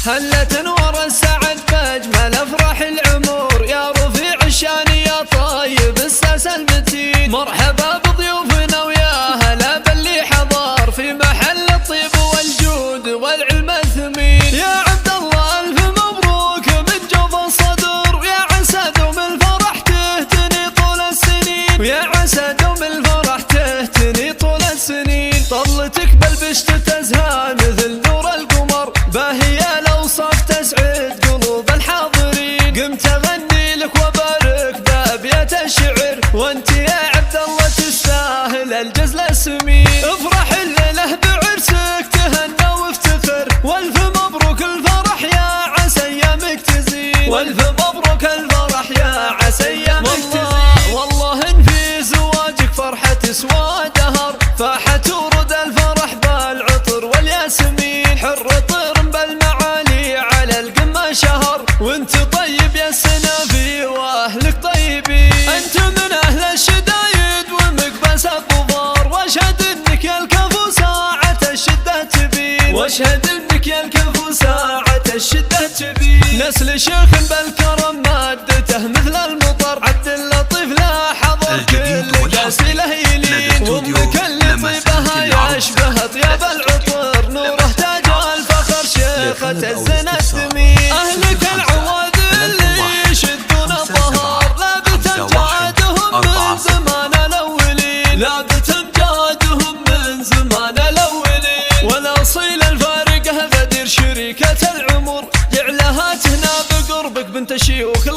هلت انوار السعد باجمل افراح العمر، يا رفيع الشان يا طيب الساس المتين، مرحبا بضيوفنا ويا هلا باللي حضر في محل الطيب والجود والعلم الثمين. يا عبد الله الف مبروك من جوف الصدر، يا عسى دوم الفرح تهتني طول السنين، ويا عسى دوم الفرح تهتني طول السنين. طلتك بالبشت تزهى مثل نور القمر، باهية الاوصاف تسعد قلوب الحاضرين. قمت اغني لك وبارك بابيات الشعر، وانت يا عبد الله تستاهل الجزل السمين. افرح الليله بعرسك تهنى وافتخر، والف مبروك الفرح يا عسى ايامك تزين، والف مبروك الفرح يا عسى ايامك تزين. والله ان في زواجك فرحه تسوى دهر، فاحت ورد الفرح بالعطر والياسمين، حر طير بالمعالي على القمه شهر، وانت طيب يا السنافي واهلك طيبين. انت من اهل الشدايد ومقبس الظفار، واشهد انك يا الكفو ساعة الشدة تبين، واشهد انك يا الكفو ساعة الشدة تبين. نسل شيخ بالكرم مادته مثل المطر، عبد اللطيف لا حضر كل قاسي له يلين، وامك اللي طيبها يشبه طياب العطر، نوره تاج الفخر شيخة الزنا الثمين. اهلك العواد اللي يشدون الظهر، لابت امجادهم من زمان الاولين، لابت امجادهم من زمان الاولين. والاصيل الفارقه بدير شريكة العمر، جعلها تهنى بقربك بنت شيوخ